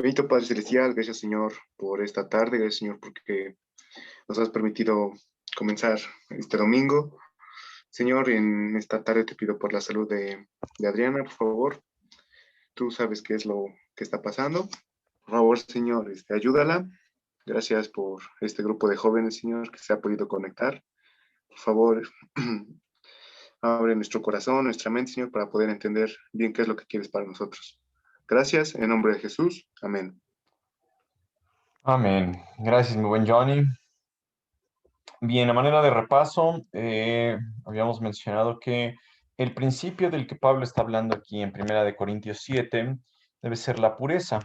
Bendito Padre Celestial, gracias Señor por esta tarde, gracias Señor porque nos has permitido comenzar este domingo. Señor, en esta tarde te pido por la salud de Adriana, por favor. Tú sabes qué es lo que está pasando. Por favor, Señor, ayúdala. Gracias por este grupo de jóvenes, Señor, que se ha podido conectar. Por favor, abre nuestro corazón, nuestra mente, Señor, para poder entender bien qué es lo que quieres para nosotros. Gracias, en nombre de Jesús. Amén. Amén. Gracias, mi buen Johnny. Bien, a manera de repaso, habíamos mencionado que el principio del que Pablo está hablando aquí en Primera de Corintios 7 debe ser la pureza.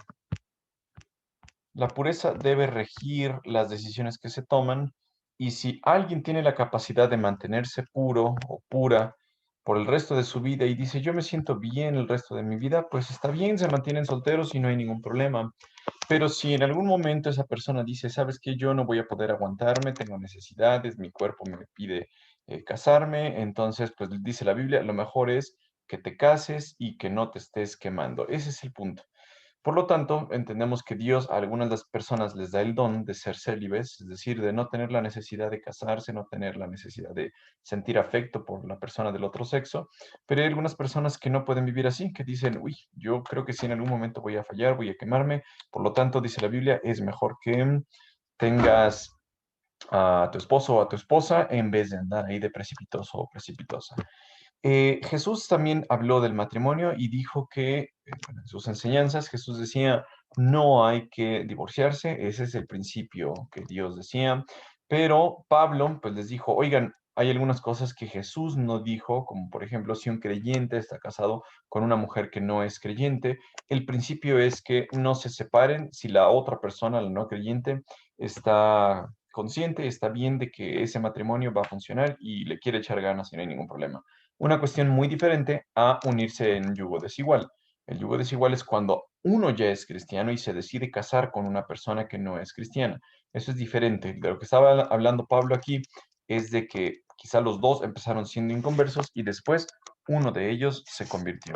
La pureza debe regir las decisiones que se toman y si alguien tiene la capacidad de mantenerse puro o pura por el resto de su vida y dice yo me siento bien el resto de mi vida, pues está bien, se mantienen solteros y no hay ningún problema. Pero si en algún momento esa persona dice, sabes que yo no voy a poder aguantarme, tengo necesidades, mi cuerpo me pide casarme, entonces pues dice la Biblia, lo mejor es que te cases y que no te estés quemando. Ese es el punto. Por lo tanto, entendemos que Dios a algunas de las personas les da el don de ser célibes, es decir, de no tener la necesidad de casarse, no tener la necesidad de sentir afecto por la persona del otro sexo, pero hay algunas personas que no pueden vivir así, que dicen, uy, yo creo que si en algún momento voy a fallar, voy a quemarme, por lo tanto, dice la Biblia, es mejor que tengas a tu esposo o a tu esposa en vez de andar ahí de precipitoso o precipitosa. Jesús también habló del matrimonio y dijo que, bueno, en sus enseñanzas, Jesús decía, no hay que divorciarse, ese es el principio que Dios decía, pero Pablo pues les dijo, oigan, hay algunas cosas que Jesús no dijo, como por ejemplo, si un creyente está casado con una mujer que no es creyente, el principio es que no se separen si la otra persona, la no creyente, está consciente, está bien de que ese matrimonio va a funcionar y le quiere echar ganas y no hay ningún problema. Una cuestión muy diferente a unirse en yugo desigual. El yugo desigual es cuando uno ya es cristiano y se decide casar con una persona que no es cristiana. Eso es diferente. De lo que estaba hablando Pablo aquí es de que quizá los dos empezaron siendo inconversos y después uno de ellos se convirtió.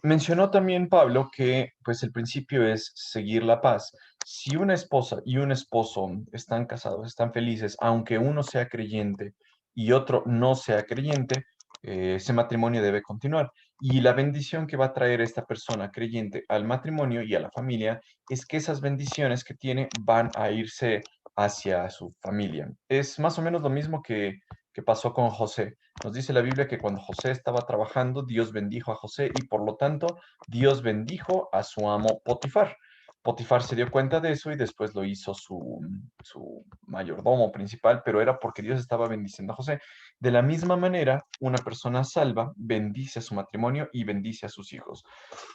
Mencionó también Pablo que pues el principio es seguir la paz. Si una esposa y un esposo están casados, están felices, aunque uno sea creyente y otro no sea creyente, ese matrimonio debe continuar. Y la bendición que va a traer esta persona creyente al matrimonio y a la familia es que esas bendiciones que tiene van a irse hacia su familia. Es más o menos lo mismo que pasó con José. Nos dice la Biblia que cuando José estaba trabajando, Dios bendijo a José y por lo tanto Dios bendijo a su amo Potifar. Potifar se dio cuenta de eso y después lo hizo su mayordomo principal, pero era porque Dios estaba bendiciendo a José. De la misma manera, una persona salva bendice a su matrimonio y bendice a sus hijos.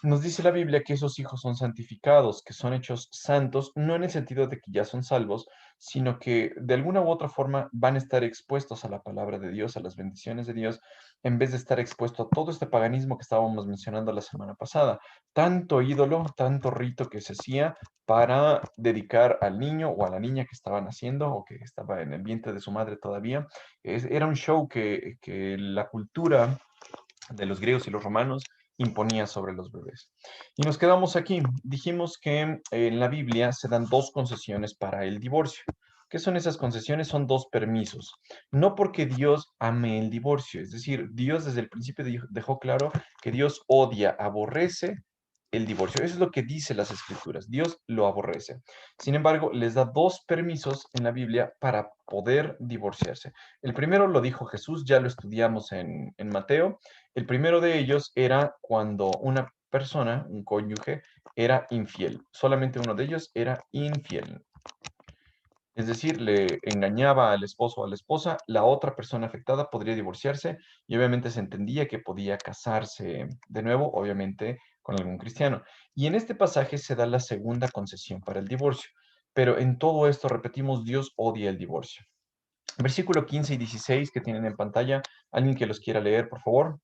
Nos dice la Biblia que esos hijos son santificados, que son hechos santos, no en el sentido de que ya son salvos, sino que de alguna u otra forma van a estar expuestos a la palabra de Dios, a las bendiciones de Dios, en vez de estar expuesto a todo este paganismo que estábamos mencionando la semana pasada. Tanto ídolo, tanto rito que se hacía para dedicar al niño o a la niña que estaban haciendo o que estaba en el vientre de su madre todavía. Era un show que la cultura de los griegos y los romanos imponía sobre los bebés. Y nos quedamos aquí. Dijimos que en la Biblia se dan dos concesiones para el divorcio. ¿Qué son esas concesiones? Son dos permisos. No porque Dios ame el divorcio, es decir, Dios desde el principio dejó claro que Dios odia, aborrece el divorcio. Eso es lo que dice las escrituras. Dios lo aborrece. Sin embargo, les da dos permisos en la Biblia para poder divorciarse. El primero lo dijo Jesús, ya lo estudiamos en Mateo. El primero de ellos era cuando una persona, un cónyuge, era infiel. Solamente uno de ellos era infiel. Es decir, le engañaba al esposo o a la esposa, la otra persona afectada podría divorciarse y obviamente se entendía que podía casarse de nuevo, obviamente con algún cristiano. Y en este pasaje se da la segunda concesión para el divorcio. Pero en todo esto, repetimos, Dios odia el divorcio. Versículo 15 y 16 que tienen en pantalla, alguien que los quiera leer, por favor.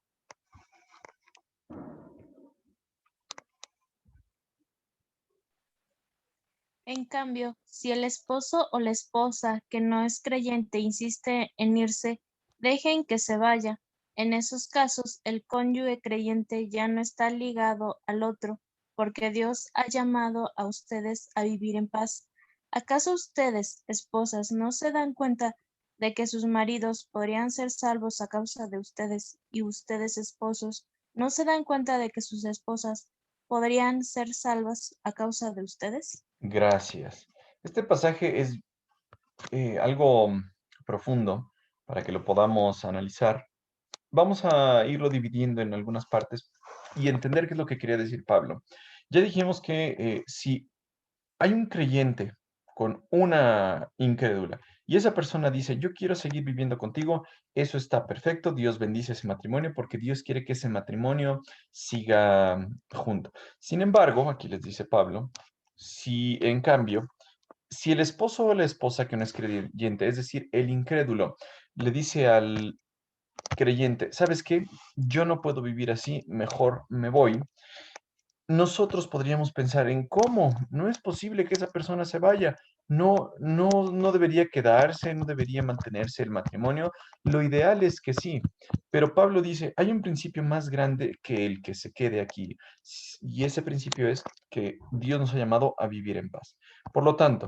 En cambio, si el esposo o la esposa que no es creyente insiste en irse, dejen que se vaya. En esos casos, el cónyuge creyente ya no está ligado al otro, porque Dios ha llamado a ustedes a vivir en paz. ¿Acaso ustedes, esposas, no se dan cuenta de que sus maridos podrían ser salvos a causa de ustedes, y ustedes, esposos, no se dan cuenta de que sus esposas podrían ser salvas a causa de ustedes? Gracias. Este pasaje es algo profundo para que lo podamos analizar. Vamos a irlo dividiendo en algunas partes y entender qué es lo que quería decir Pablo. Ya dijimos que si hay un creyente con una incrédula y esa persona dice, yo quiero seguir viviendo contigo, eso está perfecto, Dios bendice ese matrimonio porque Dios quiere que ese matrimonio siga junto. Sin embargo, aquí les dice Pablo, si en cambio, si el esposo o la esposa que no es creyente, es decir, el incrédulo, le dice al creyente, ¿sabes qué? Yo no puedo vivir así, mejor me voy. Nosotros podríamos pensar en cómo, no es posible que esa persona se vaya, no debería quedarse, no debería mantenerse el matrimonio. Lo ideal es que sí, pero Pablo dice, hay un principio más grande que el que se quede aquí, y ese principio es que Dios nos ha llamado a vivir en paz. Por lo tanto,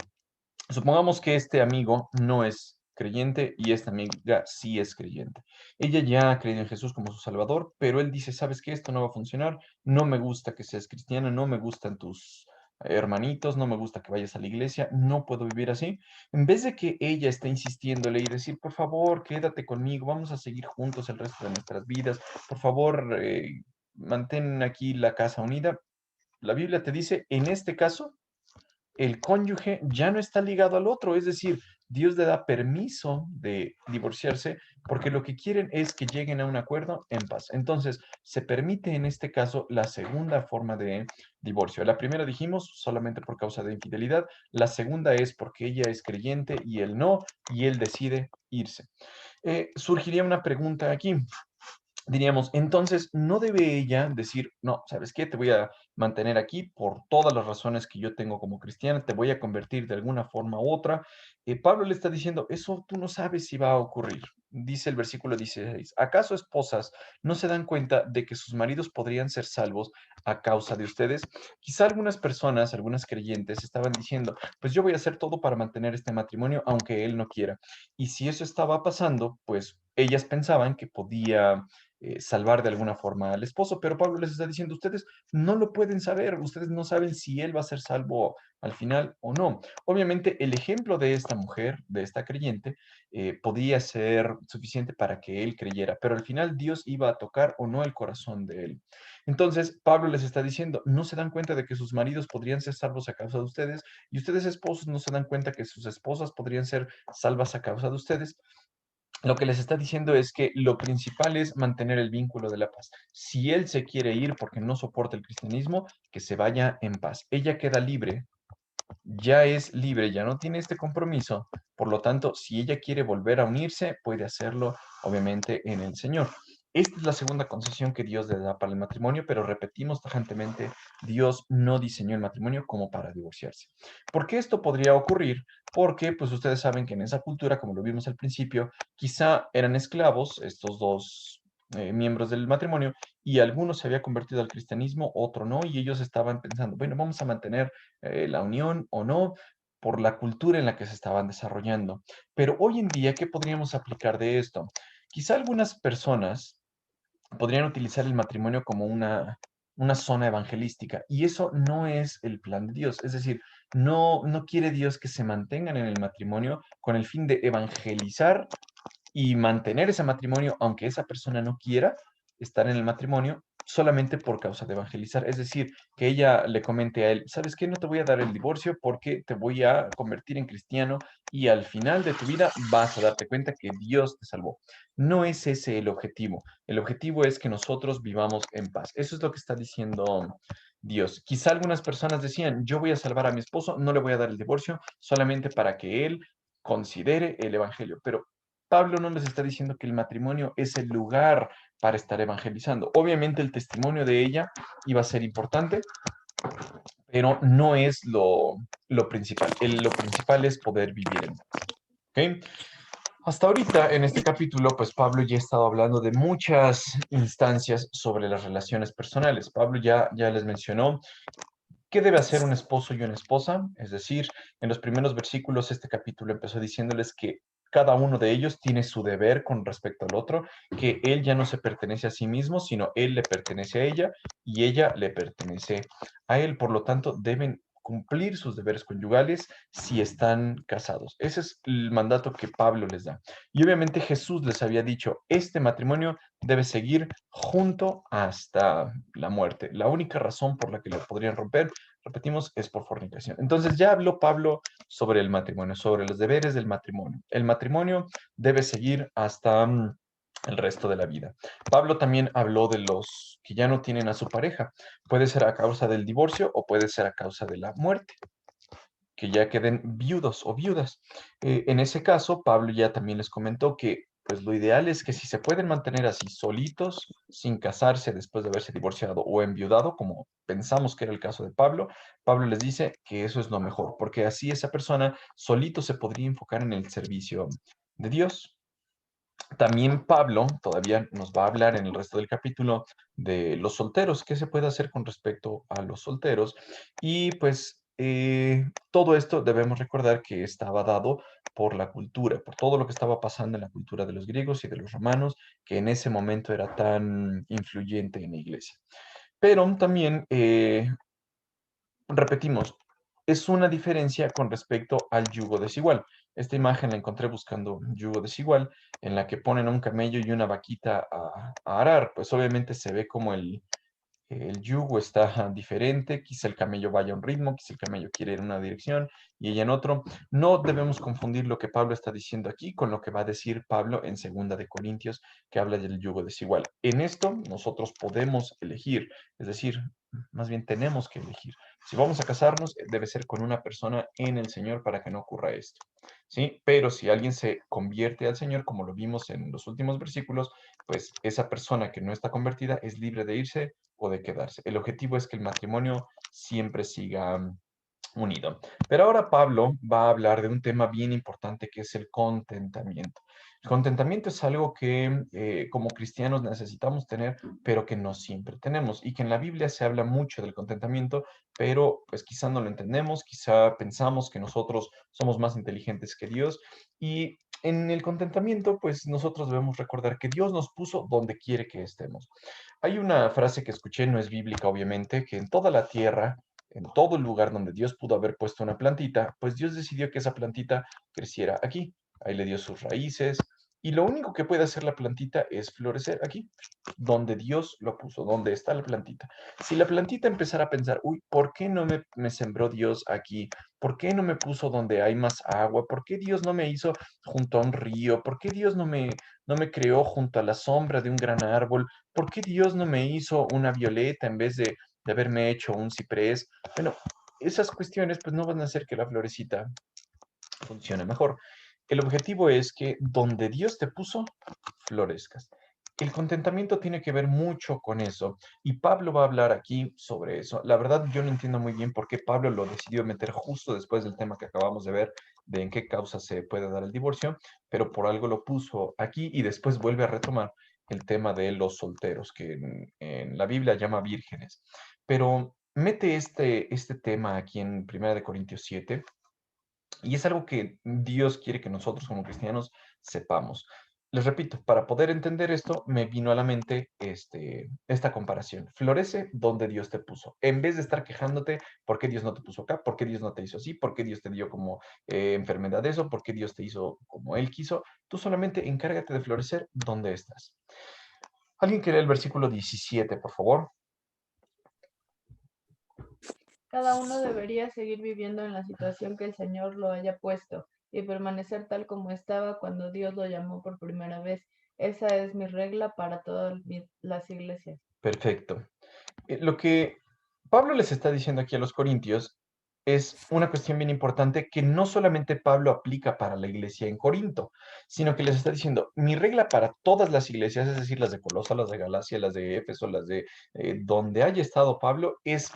supongamos que este amigo no es creyente y esta amiga sí es creyente. Ella ya ha creído en Jesús como su Salvador, pero él dice, ¿sabes qué? Esto no va a funcionar, no me gusta que seas cristiana, no me gustan tus hermanitos, no me gusta que vayas a la iglesia, no puedo vivir así. En vez de que ella esté insistiéndole y decir, por favor, quédate conmigo, vamos a seguir juntos el resto de nuestras vidas, por favor, mantén aquí la casa unida. La Biblia te dice, en este caso, el cónyuge ya no está ligado al otro, es decir, Dios le da permiso de divorciarse porque lo que quieren es que lleguen a un acuerdo en paz. Entonces, se permite en este caso la segunda forma de divorcio. La primera dijimos solamente por causa de infidelidad, la segunda es porque ella es creyente y él no, y él decide irse. Surgiría una pregunta aquí. Diríamos, entonces, ¿no debe ella decir, no, ¿sabes qué? Te voy a mantener aquí por todas las razones que yo tengo como cristiana, te voy a convertir de alguna forma u otra? Pablo le está diciendo, eso tú no sabes si va a ocurrir. Dice el versículo 16, ¿acaso esposas no se dan cuenta de que sus maridos podrían ser salvos a causa de ustedes? Quizá algunas personas, algunas creyentes estaban diciendo, pues yo voy a hacer todo para mantener este matrimonio aunque él no quiera. Y si eso estaba pasando, pues ellas pensaban que podía salvar de alguna forma al esposo, pero Pablo les está diciendo, ustedes no lo pueden saber, ustedes no saben si él va a ser salvo al final o no. Obviamente el ejemplo de esta mujer, de esta creyente, podía ser suficiente para que él creyera, pero al final Dios iba a tocar o no el corazón de él. Entonces Pablo les está diciendo, no se dan cuenta de que sus maridos podrían ser salvos a causa de ustedes y ustedes esposos no se dan cuenta que sus esposas podrían ser salvas a causa de ustedes. Lo que les está diciendo es que lo principal es mantener el vínculo de la paz. Si él se quiere ir porque no soporta el cristianismo, que se vaya en paz. Ella queda libre, ya es libre, ya no tiene este compromiso. Por lo tanto, si ella quiere volver a unirse, puede hacerlo, obviamente, en el Señor. Esta es la segunda concesión que Dios le da para el matrimonio, pero repetimos tajantemente, Dios no diseñó el matrimonio como para divorciarse. ¿Por qué esto podría ocurrir? Porque, pues ustedes saben que en esa cultura, como lo vimos al principio, quizá eran esclavos estos dos miembros del matrimonio y alguno se había convertido al cristianismo, otro no, y ellos estaban pensando, bueno, vamos a mantener la unión o no por la cultura en la que se estaban desarrollando. Pero hoy en día, ¿qué podríamos aplicar de esto? Quizá algunas personas podrían utilizar el matrimonio como una zona evangelística y eso no es el plan de Dios. Es decir, no quiere Dios que se mantengan en el matrimonio con el fin de evangelizar y mantener ese matrimonio, aunque esa persona no quiera estar en el matrimonio, solamente por causa de evangelizar. Es decir, que ella le comente a él, ¿sabes qué? No te voy a dar el divorcio porque te voy a convertir en cristiano y al final de tu vida vas a darte cuenta que Dios te salvó. No es ese el objetivo. El objetivo es que nosotros vivamos en paz. Eso es lo que está diciendo Dios. Quizá algunas personas decían, yo voy a salvar a mi esposo, no le voy a dar el divorcio solamente para que él considere el evangelio. Pero Pablo no les está diciendo que el matrimonio es el lugar para estar evangelizando. Obviamente el testimonio de ella iba a ser importante, pero no es lo principal. Lo principal es poder vivir en paz. ¿Okay? Hasta ahorita, en este capítulo, pues Pablo ya ha estado hablando de muchas instancias sobre las relaciones personales. Pablo ya les mencionó ¿Qué debe hacer un esposo y una esposa? Es decir, en los primeros versículos este capítulo empezó diciéndoles que cada uno de ellos tiene su deber con respecto al otro, que él ya no se pertenece a sí mismo, sino él le pertenece a ella y ella le pertenece a él. Por lo tanto, deben cumplir sus deberes conyugales si están casados. Ese es el mandato que Pablo les da. Y obviamente Jesús les había dicho, este matrimonio debe seguir junto hasta la muerte. La única razón por la que lo podrían romper, repetimos, es por fornicación. Entonces ya habló Pablo sobre el matrimonio, sobre los deberes del matrimonio. El matrimonio debe seguir hasta el resto de la vida. Pablo también habló de los que ya no tienen a su pareja. Puede ser a causa del divorcio o puede ser a causa de la muerte, que ya queden viudos o viudas. En ese caso, Pablo ya también les comentó que pues lo ideal es que si se pueden mantener así solitos, sin casarse después de haberse divorciado o enviudado, como pensamos que era el caso de Pablo, Pablo les dice que eso es lo mejor, porque así esa persona solito se podría enfocar en el servicio de Dios. También Pablo todavía nos va a hablar en el resto del capítulo de los solteros, qué se puede hacer con respecto a los solteros. Y pues todo esto debemos recordar que estaba dado por la cultura, por todo lo que estaba pasando en la cultura de los griegos y de los romanos, que en ese momento era tan influyente en la iglesia. Pero también repetimos, es una diferencia con respecto al yugo desigual. Esta imagen la encontré buscando yugo desigual, en la que ponen a un camello y una vaquita a arar. Pues obviamente se ve como el yugo está diferente, quizá el camello vaya a un ritmo, quizá el camello quiere ir en una dirección y ella en otro. No debemos confundir lo que Pablo está diciendo aquí con lo que va a decir Pablo en Segunda de Corintios, que habla del yugo desigual. En esto nosotros podemos elegir, es decir, más bien tenemos que elegir. Si vamos a casarnos, debe ser con una persona en el Señor para que no ocurra esto. ¿Sí? Pero si alguien se convierte al Señor, como lo vimos en los últimos versículos, pues esa persona que no está convertida es libre de irse o de quedarse. El objetivo es que el matrimonio siempre siga unido. Pero ahora Pablo va a hablar de un tema bien importante que es el contentamiento. El contentamiento es algo que como cristianos necesitamos tener, pero que no siempre tenemos y que en la Biblia se habla mucho del contentamiento, pero pues quizá no lo entendemos, quizá pensamos que nosotros somos más inteligentes que Dios y en el contentamiento pues nosotros debemos recordar que Dios nos puso donde quiere que estemos. Hay una frase que escuché, no es bíblica obviamente, que en toda la tierra, en todo el lugar donde Dios pudo haber puesto una plantita, pues Dios decidió que esa plantita creciera aquí. Ahí le dio sus raíces. Y lo único que puede hacer la plantita es florecer aquí, donde Dios lo puso, donde está la plantita. Si la plantita empezara a pensar, uy, ¿por qué no me sembró Dios aquí? ¿Por qué no me puso donde hay más agua? ¿Por qué Dios no me hizo junto a un río? ¿Por qué Dios no me creó junto a la sombra de un gran árbol? ¿Por qué Dios no me hizo una violeta en vez de haberme hecho un ciprés? Bueno, esas cuestiones pues no van a hacer que la florecita funcione mejor. El objetivo es que donde Dios te puso, florezcas. El contentamiento tiene que ver mucho con eso y Pablo va a hablar aquí sobre eso. La verdad yo no entiendo muy bien por qué Pablo lo decidió meter justo después del tema que acabamos de ver, de en qué causa se puede dar el divorcio, pero por algo lo puso aquí y después vuelve a retomar el tema de los solteros, que en la Biblia llama vírgenes. Pero mete este tema aquí en 1 Corintios 7 y es algo que Dios quiere que nosotros como cristianos sepamos. Les repito, para poder entender esto, me vino a la mente esta comparación. Florece donde Dios te puso. En vez de estar quejándote, ¿por qué Dios no te puso acá? ¿Por qué Dios no te hizo así? ¿Por qué Dios te dio como enfermedad eso? ¿Por qué Dios te hizo como Él quiso? Tú solamente encárgate de florecer donde estás. ¿Alguien quiere el versículo 17, por favor? Cada uno debería seguir viviendo en la situación que el Señor lo haya puesto y permanecer tal como estaba cuando Dios lo llamó por primera vez. Esa es mi regla para todas las iglesias. Perfecto. Lo que Pablo les está diciendo aquí a los corintios es una cuestión bien importante que no solamente Pablo aplica para la iglesia en Corinto, sino que les está diciendo, mi regla para todas las iglesias, es decir, las de Colosa, las de Galacia, las de Éfeso, las de donde haya estado Pablo, es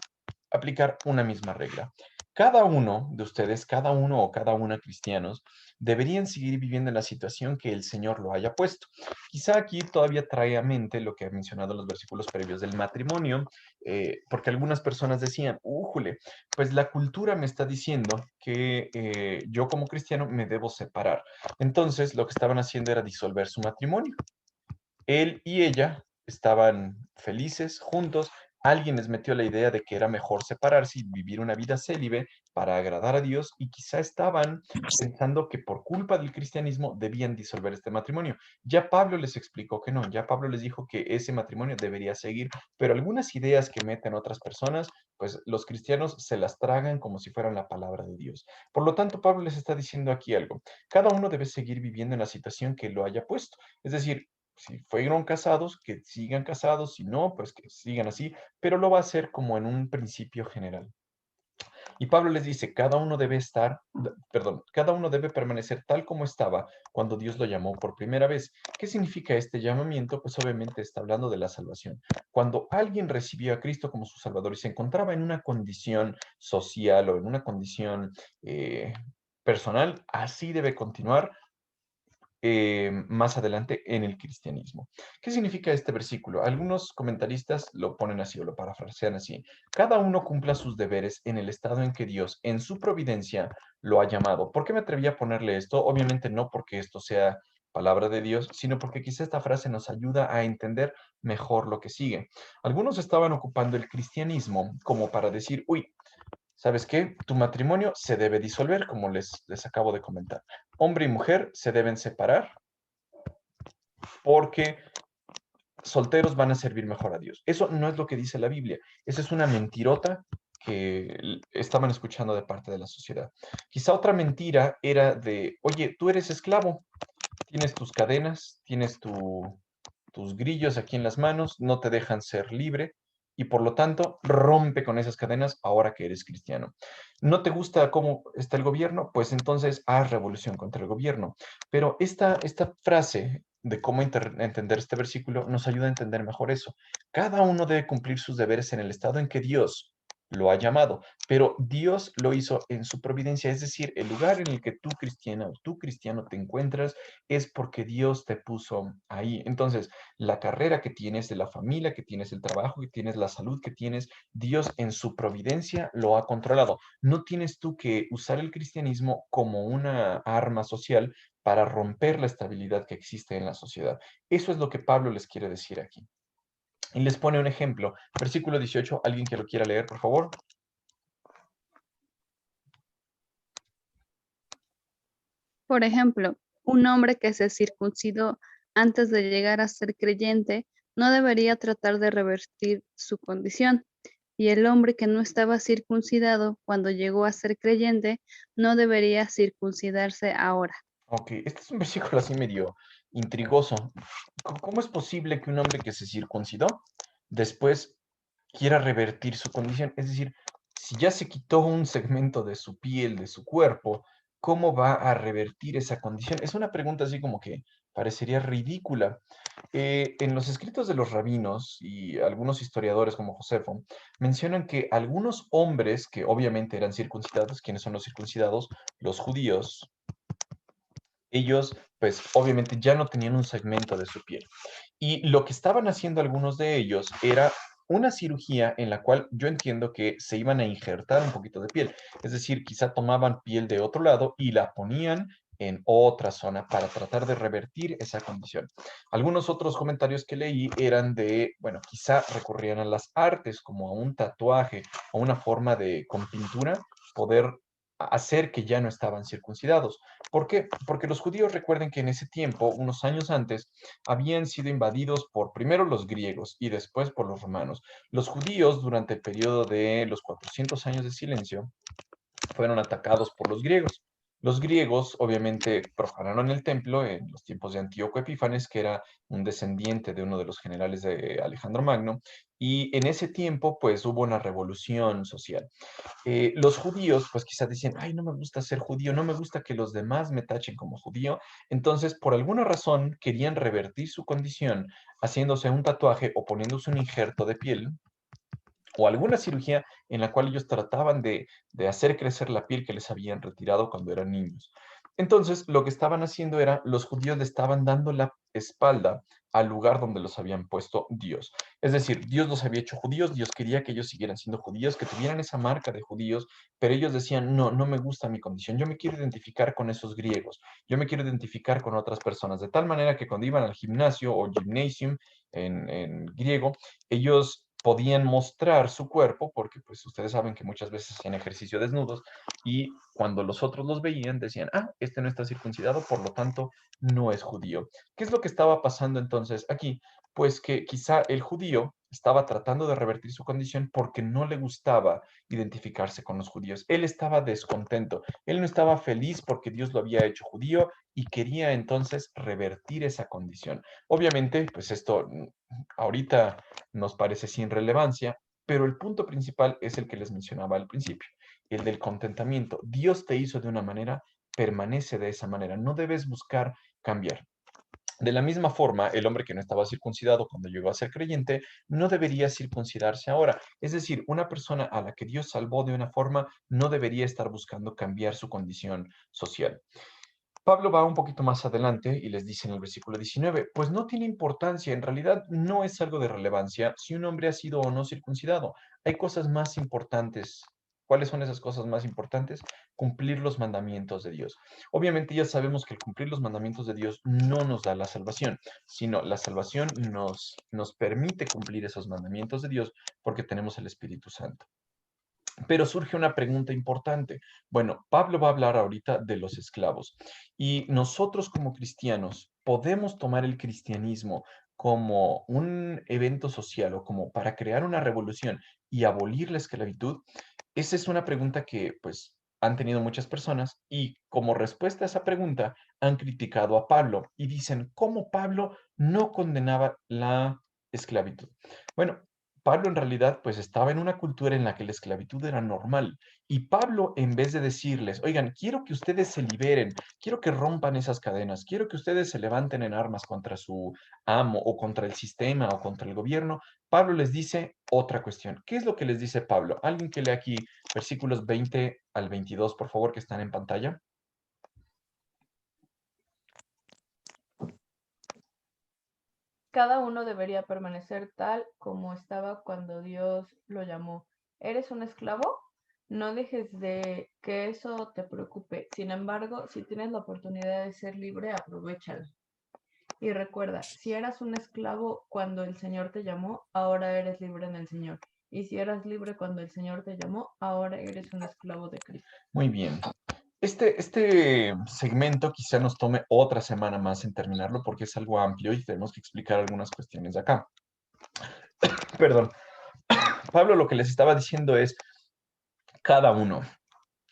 aplicar una misma regla. Cada uno de ustedes, cada uno o cada una cristianos, deberían seguir viviendo en la situación que el Señor lo haya puesto. Quizá aquí todavía trae a mente lo que ha mencionado en los versículos previos del matrimonio, porque algunas personas decían, újule, pues la cultura me está diciendo que yo como cristiano me debo separar. Entonces, lo que estaban haciendo era disolver su matrimonio. Él y ella estaban felices juntos. Alguien les metió la idea de que era mejor separarse y vivir una vida célibe para agradar a Dios y quizá estaban pensando que por culpa del cristianismo debían disolver este matrimonio. Ya Pablo les explicó que no, ya Pablo les dijo que ese matrimonio debería seguir, pero algunas ideas que meten otras personas, pues los cristianos se las tragan como si fueran la palabra de Dios. Por lo tanto, Pablo les está diciendo aquí algo. Cada uno debe seguir viviendo en la situación que lo haya puesto. Es decir, si fueron casados, que sigan casados, si no, pues que sigan así, pero lo va a hacer como en un principio general. Y Pablo les dice, cada uno debe estar, perdón, cada uno debe permanecer tal como estaba cuando Dios lo llamó por primera vez. ¿Qué significa este llamamiento? Pues obviamente está hablando de la salvación. Cuando alguien recibió a Cristo como su Salvador y se encontraba en una condición social o en una condición personal, así debe continuar más adelante en el cristianismo. ¿Qué significa este versículo? Algunos comentaristas lo ponen así o lo parafrasean así. Cada uno cumpla sus deberes en el estado en que Dios, en su providencia, lo ha llamado. ¿Por qué me atreví a ponerle esto? Obviamente no porque esto sea palabra de Dios, sino porque quizá esta frase nos ayuda a entender mejor lo que sigue. Algunos estaban ocupando el cristianismo como para decir, uy, ¿sabes qué? Tu matrimonio se debe disolver, como les acabo de comentar. Hombre y mujer se deben separar porque solteros van a servir mejor a Dios. Eso no es lo que dice la Biblia. Esa es una mentirota que estaban escuchando de parte de la sociedad. Quizá otra mentira era de, oye, tú eres esclavo, tienes tus cadenas, tienes tus grillos aquí en las manos, no te dejan ser libre y por lo tanto rompe con esas cadenas ahora que eres cristiano. ¿No te gusta cómo está el gobierno? Pues entonces haz revolución contra el gobierno. Pero esta frase de cómo entender este versículo nos ayuda a entender mejor eso. Cada uno debe cumplir sus deberes en el estado en que Dios lo ha llamado, pero Dios lo hizo en su providencia, es decir, el lugar en el que tú cristiana o tú cristiano te encuentras es porque Dios te puso ahí. Entonces, la carrera que tienes, de la familia que tienes, el trabajo que tienes, la salud que tienes, Dios en su providencia lo ha controlado. No tienes tú que usar el cristianismo como una arma social para romper la estabilidad que existe en la sociedad. Eso es lo que Pablo les quiere decir aquí. Y les pone un ejemplo. Versículo 18, alguien que lo quiera leer, por favor. Por ejemplo, un hombre que se circuncidó antes de llegar a ser creyente no debería tratar de revertir su condición, y el hombre que no estaba circuncidado cuando llegó a ser creyente no debería circuncidarse ahora. Ok, este es un versículo así medio intrigoso. ¿Cómo es posible que un hombre que se circuncidó después quiera revertir su condición? Es decir, si ya se quitó un segmento de su piel, de su cuerpo, ¿cómo va a revertir esa condición? Es una pregunta así como que parecería ridícula. En los escritos de los rabinos y algunos historiadores como Josefo mencionan que algunos hombres que obviamente eran circuncidados, ¿quiénes son los circuncidados? Los judíos. Ellos, pues obviamente ya no tenían un segmento de su piel. Y lo que estaban haciendo algunos de ellos era una cirugía en la cual yo entiendo que se iban a injertar un poquito de piel. Es decir, quizá tomaban piel de otro lado y la ponían en otra zona para tratar de revertir esa condición. Algunos otros comentarios que leí eran de, bueno, quizá recurrían a las artes como a un tatuaje o una forma de, con pintura, poder hacer que ya no estaban circuncidados. ¿Por qué? Porque los judíos recuerden que en ese tiempo, unos años antes, habían sido invadidos por primero los griegos y después por los romanos. Los judíos, durante el periodo de los 400 años de silencio, fueron atacados por los griegos. Los griegos obviamente profanaron el templo en los tiempos de Antíoco Epífanes, que era un descendiente de uno de los generales de Alejandro Magno, y en ese tiempo pues hubo una revolución social. Los judíos pues quizás dicen, ay, no me gusta ser judío, no me gusta que los demás me tachen como judío, entonces por alguna razón querían revertir su condición haciéndose un tatuaje o poniéndose un injerto de piel o alguna cirugía en la cual ellos trataban de hacer crecer la piel que les habían retirado cuando eran niños. Entonces, lo que estaban haciendo era, los judíos le estaban dando la espalda al lugar donde los habían puesto Dios. Es decir, Dios los había hecho judíos, Dios quería que ellos siguieran siendo judíos, que tuvieran esa marca de judíos, pero ellos decían, no, no me gusta mi condición, yo me quiero identificar con esos griegos, yo me quiero identificar con otras personas, de tal manera que cuando iban al gimnasio o gymnasium en griego, ellos podían mostrar su cuerpo, porque pues ustedes saben que muchas veces hacían ejercicio desnudos, y cuando los otros los veían decían, ah, este no está circuncidado, por lo tanto no es judío. ¿Qué es lo que estaba pasando entonces aquí? Pues que quizá el judío estaba tratando de revertir su condición porque no le gustaba identificarse con los judíos. Él estaba descontento, él no estaba feliz porque Dios lo había hecho judío y quería entonces revertir esa condición. Obviamente, pues esto ahorita nos parece sin relevancia, pero el punto principal es el que les mencionaba al principio, el del contentamiento. Dios te hizo de una manera, permanece de esa manera. No debes buscar cambiar. De la misma forma, el hombre que no estaba circuncidado cuando llegó a ser creyente no debería circuncidarse ahora. Es decir, una persona a la que Dios salvó de una forma no debería estar buscando cambiar su condición social. Pablo va un poquito más adelante y les dice en el versículo 19, pues no tiene importancia, en realidad no es algo de relevancia si un hombre ha sido o no circuncidado. Hay cosas más importantes. ¿Cuáles son esas cosas más importantes? Cumplir los mandamientos de Dios. Obviamente ya sabemos que el cumplir los mandamientos de Dios no nos da la salvación, sino la salvación nos permite cumplir esos mandamientos de Dios porque tenemos el Espíritu Santo. Pero surge una pregunta importante. Bueno, Pablo va a hablar ahorita de los esclavos y nosotros como cristianos podemos tomar el cristianismo como un evento social o como para crear una revolución y abolir la esclavitud. Esa es una pregunta que pues han tenido muchas personas y como respuesta a esa pregunta han criticado a Pablo y dicen cómo Pablo no condenaba la esclavitud. Bueno, Pablo en realidad pues estaba en una cultura en la que la esclavitud era normal y Pablo en vez de decirles, oigan, quiero que ustedes se liberen, quiero que rompan esas cadenas, quiero que ustedes se levanten en armas contra su amo o contra el sistema o contra el gobierno, Pablo les dice otra cuestión. ¿Qué es lo que les dice Pablo? Alguien que lee aquí versículos 20 al 22, por favor, que están en pantalla. Cada uno debería permanecer tal como estaba cuando Dios lo llamó. ¿Eres un esclavo? No dejes de que eso te preocupe. Sin embargo, si tienes la oportunidad de ser libre, aprovéchala. Y recuerda, si eras un esclavo cuando el Señor te llamó, ahora eres libre en el Señor. Y si eras libre cuando el Señor te llamó, ahora eres un esclavo de Cristo. Muy bien. Este segmento quizá nos tome otra semana más en terminarlo porque es algo amplio y tenemos que explicar algunas cuestiones de acá. Perdón. Pablo lo que les estaba diciendo es, cada uno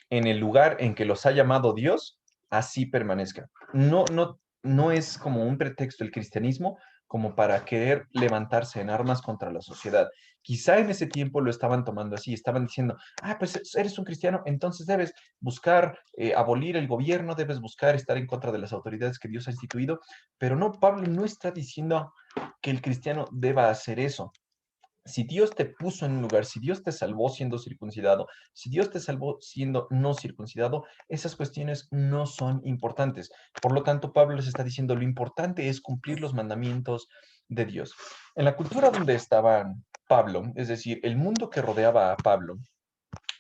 en el lugar en que los ha llamado Dios, así permanezca. No es como un pretexto el cristianismo como para querer levantarse en armas contra la sociedad. Quizá en ese tiempo lo estaban tomando así, estaban diciendo, ah, pues eres un cristiano, entonces debes buscar abolir el gobierno, debes buscar estar en contra de las autoridades que Dios ha instituido, pero no, Pablo no está diciendo que el cristiano deba hacer eso. Si Dios te puso en un lugar, si Dios te salvó siendo circuncidado, si Dios te salvó siendo no circuncidado, esas cuestiones no son importantes. Por lo tanto, Pablo les está diciendo, lo importante es cumplir los mandamientos de Dios. En la cultura donde estaba Pablo, es decir, el mundo que rodeaba a Pablo,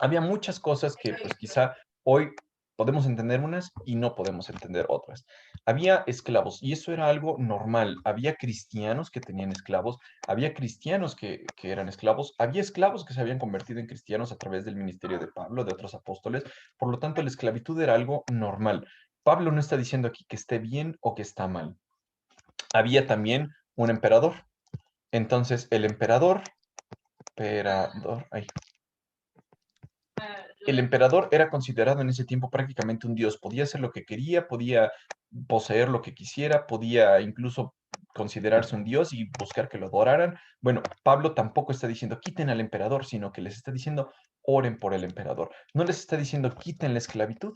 había muchas cosas que pues quizá hoy podemos entender unas y no podemos entender otras. Había esclavos y eso era algo normal. Había cristianos que tenían esclavos, había cristianos que eran esclavos, había esclavos que se habían convertido en cristianos a través del ministerio de Pablo, de otros apóstoles. Por lo tanto, la esclavitud era algo normal. Pablo no está diciendo aquí que esté bien o que está mal. Había también un emperador. Entonces, el el emperador era considerado en ese tiempo prácticamente un dios. Podía hacer lo que quería, podía poseer lo que quisiera, podía incluso considerarse un dios y buscar que lo adoraran. Bueno, Pablo tampoco está diciendo quiten al emperador, sino que les está diciendo oren por el emperador. No les está diciendo quiten la esclavitud,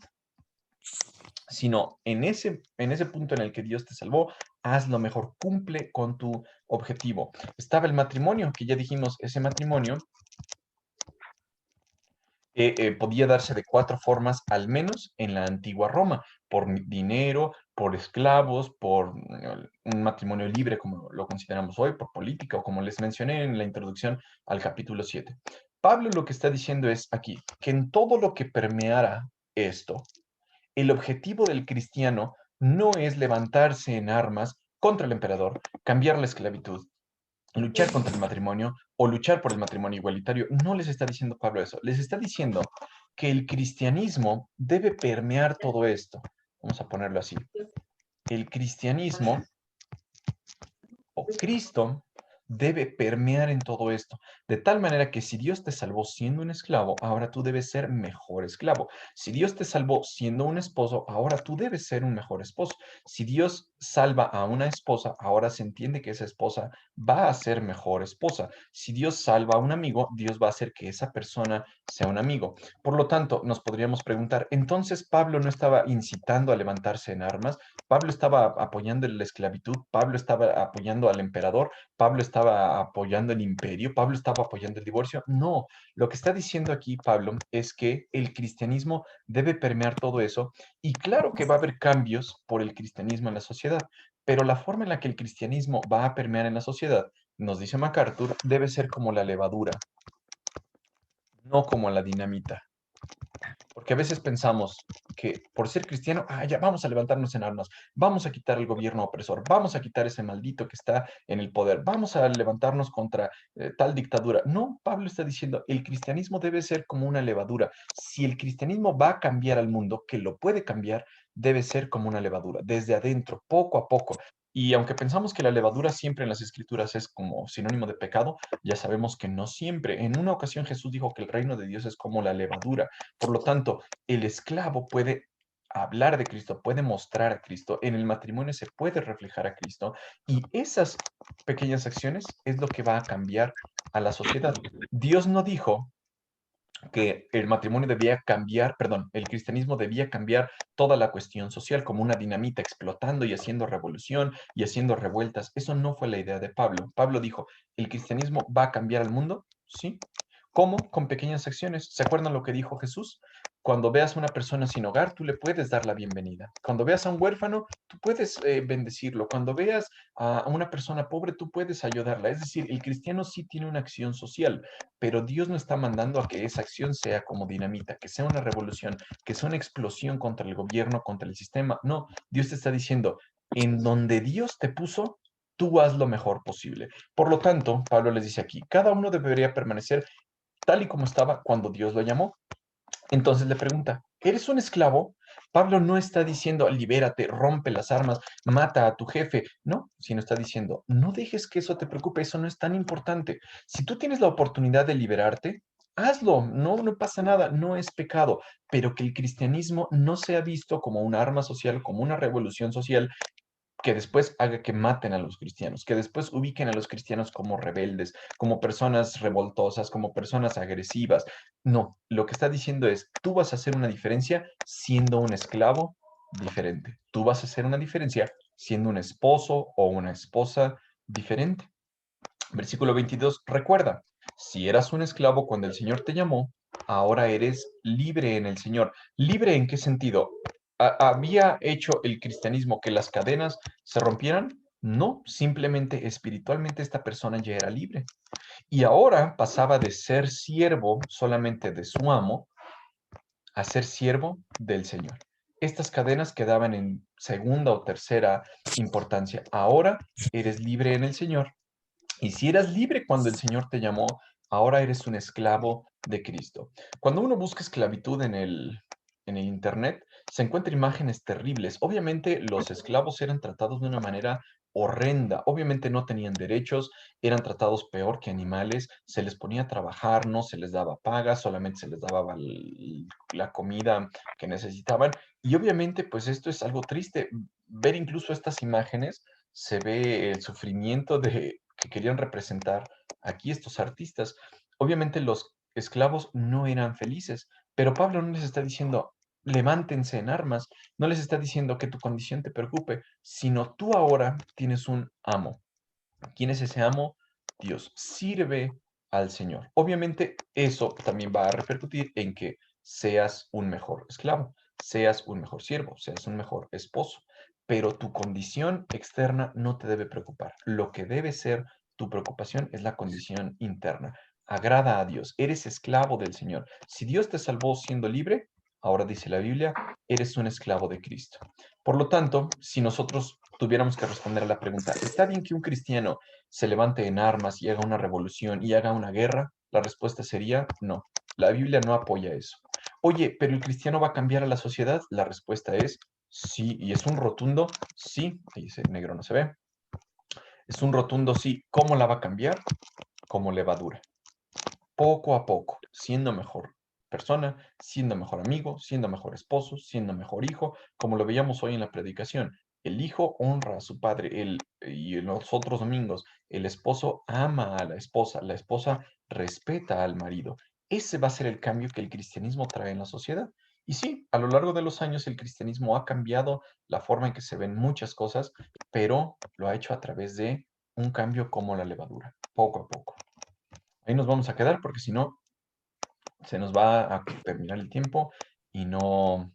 sino en ese punto en el que Dios te salvó, haz lo mejor, cumple con tu objetivo. Estaba el matrimonio, que ya dijimos, ese matrimonio podía darse de 4 formas, al menos en la antigua Roma: por dinero, por esclavos, por un matrimonio libre, como lo consideramos hoy, por política, o como les mencioné en la introducción al capítulo 7. Pablo lo que está diciendo es aquí, que en todo lo que permeara esto, el objetivo del cristiano no es levantarse en armas contra el emperador, cambiar la esclavitud, luchar contra el matrimonio o luchar por el matrimonio igualitario. No les está diciendo Pablo eso. Les está diciendo que el cristianismo debe permear todo esto. Vamos a ponerlo así. El cristianismo o Cristo debe permear en todo esto, de tal manera que si Dios te salvó siendo un esclavo, ahora tú debes ser mejor esclavo. Si Dios te salvó siendo un esposo, ahora tú debes ser un mejor esposo. Si Dios salva a una esposa, ahora se entiende que esa esposa va a ser mejor esposa. Si Dios salva a un amigo, Dios va a hacer que esa persona sea un amigo. Por lo tanto, nos podríamos preguntar, ¿entonces Pablo no estaba incitando a levantarse en armas? ¿Pablo estaba apoyando la esclavitud? ¿Pablo estaba apoyando al emperador? ¿Pablo estaba apoyando el imperio? ¿Pablo estaba apoyando el divorcio? No, lo que está diciendo aquí Pablo es que el cristianismo debe permear todo eso, y claro que va a haber cambios por el cristianismo en la sociedad, pero la forma en la que el cristianismo va a permear en la sociedad, nos dice MacArthur, debe ser como la levadura, no como la dinamita. Porque a veces pensamos que por ser cristiano, ya vamos a levantarnos en armas, vamos a quitar el gobierno opresor, vamos a quitar ese maldito que está en el poder, vamos a levantarnos contra tal dictadura. No, Pablo está diciendo, el cristianismo debe ser como una levadura. Si el cristianismo va a cambiar al mundo, que lo puede cambiar, debe ser como una levadura, desde adentro, poco a poco. Y aunque pensamos que la levadura siempre en las escrituras es como sinónimo de pecado, ya sabemos que no siempre. En una ocasión Jesús dijo que el reino de Dios es como la levadura. Por lo tanto, el esclavo puede hablar de Cristo, puede mostrar a Cristo, en el matrimonio se puede reflejar a Cristo, y esas pequeñas acciones es lo que va a cambiar a la sociedad. Dios no dijo que el matrimonio debía cambiar, perdón, el cristianismo debía cambiar toda la cuestión social como una dinamita, explotando y haciendo revolución y haciendo revueltas. Eso no fue la idea de Pablo. Pablo dijo, ¿el cristianismo va a cambiar al mundo? Sí. ¿Cómo? Con pequeñas acciones. ¿Se acuerdan lo que dijo Jesús? Cuando veas a una persona sin hogar, tú le puedes dar la bienvenida. Cuando veas a un huérfano, tú puedes bendecirlo. Cuando veas a una persona pobre, tú puedes ayudarla. Es decir, el cristiano sí tiene una acción social, pero Dios no está mandando a que esa acción sea como dinamita, que sea una revolución, que sea una explosión contra el gobierno, contra el sistema. No, Dios te está diciendo, en donde Dios te puso, tú haz lo mejor posible. Por lo tanto, Pablo les dice aquí, cada uno debería permanecer tal y como estaba cuando Dios lo llamó. Entonces le pregunta, ¿eres un esclavo? Pablo no está diciendo, libérate, rompe las armas, mata a tu jefe. No, sino está diciendo, no dejes que eso te preocupe, eso no es tan importante. Si tú tienes la oportunidad de liberarte, hazlo, no pasa nada, no es pecado, pero que el cristianismo no sea visto como un arma social, como una revolución social, que después haga que maten a los cristianos, que después ubiquen a los cristianos como rebeldes, como personas revoltosas, como personas agresivas. No, lo que está diciendo es, tú vas a hacer una diferencia siendo un esclavo diferente. Tú vas a hacer una diferencia siendo un esposo o una esposa diferente. Versículo 22, recuerda, si eras un esclavo cuando el Señor te llamó, ahora eres libre en el Señor. ¿Libre en qué sentido? ¿Había hecho el cristianismo que las cadenas se rompieran? No, simplemente espiritualmente esta persona ya era libre. Y ahora pasaba de ser siervo solamente de su amo a ser siervo del Señor. Estas cadenas quedaban en segunda o tercera importancia. Ahora eres libre en el Señor. Y si eras libre cuando el Señor te llamó, ahora eres un esclavo de Cristo. Cuando uno busca esclavitud en el Internet, se encuentran imágenes terribles. Obviamente los esclavos eran tratados de una manera horrenda. Obviamente no tenían derechos, eran tratados peor que animales, se les ponía a trabajar, no se les daba paga, solamente se les daba la comida que necesitaban. Y obviamente pues esto es algo triste. Ver incluso estas imágenes, se ve el sufrimiento que querían representar aquí estos artistas. Obviamente los esclavos no eran felices, pero Pablo no les está diciendo, levántense en armas, no les está diciendo que tu condición te preocupe, sino tú ahora tienes un amo. ¿Quién es ese amo? Dios. Sirve al Señor. Obviamente, eso también va a repercutir en que seas un mejor esclavo, seas un mejor siervo, seas un mejor esposo, pero tu condición externa no te debe preocupar. Lo que debe ser tu preocupación es la condición interna. Agrada a Dios, eres esclavo del Señor. Si Dios te salvó siendo libre, ahora dice la Biblia, eres un esclavo de Cristo. Por lo tanto, si nosotros tuviéramos que responder a la pregunta, ¿está bien que un cristiano se levante en armas y haga una revolución y haga una guerra? La respuesta sería no. La Biblia no apoya eso. Oye, ¿pero el cristiano va a cambiar a la sociedad? La respuesta es sí, y es un rotundo sí. Ahí ese negro no se ve. Es un rotundo sí. ¿Cómo la va a cambiar? Como levadura. Poco a poco, siendo mejor persona, siendo mejor amigo, siendo mejor esposo, siendo mejor hijo, como lo veíamos hoy en la predicación. El hijo honra a su padre, y en los otros domingos, el esposo ama a la esposa respeta al marido. Ese va a ser el cambio que el cristianismo trae en la sociedad. Y sí, a lo largo de los años el cristianismo ha cambiado la forma en que se ven muchas cosas, pero lo ha hecho a través de un cambio como la levadura, poco a poco. Ahí nos vamos a quedar porque si no, se nos va a terminar el tiempo y no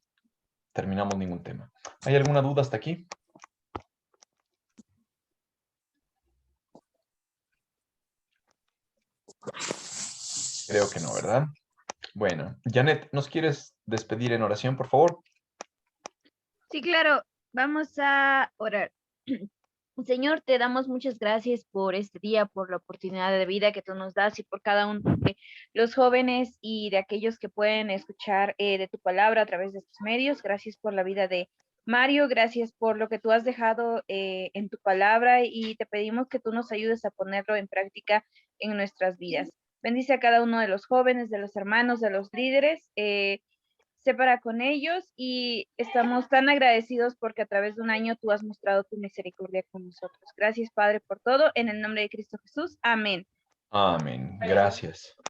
terminamos ningún tema. ¿Hay alguna duda hasta aquí? Creo que no, ¿verdad? Bueno, Janet, ¿nos quieres despedir en oración, por favor? Sí, claro, vamos a orar. Señor, te damos muchas gracias por este día, por la oportunidad de vida que tú nos das y por cada uno de los jóvenes y de aquellos que pueden escuchar de tu palabra a través de estos medios. Gracias por la vida de Mario, gracias por lo que tú has dejado en tu palabra y te pedimos que tú nos ayudes a ponerlo en práctica en nuestras vidas. Bendice a cada uno de los jóvenes, de los hermanos, de los líderes. Separa con ellos y estamos tan agradecidos porque a través de un año tú has mostrado tu misericordia con nosotros. Gracias, Padre, por todo. En el nombre de Cristo Jesús. Amén. Amén. Gracias.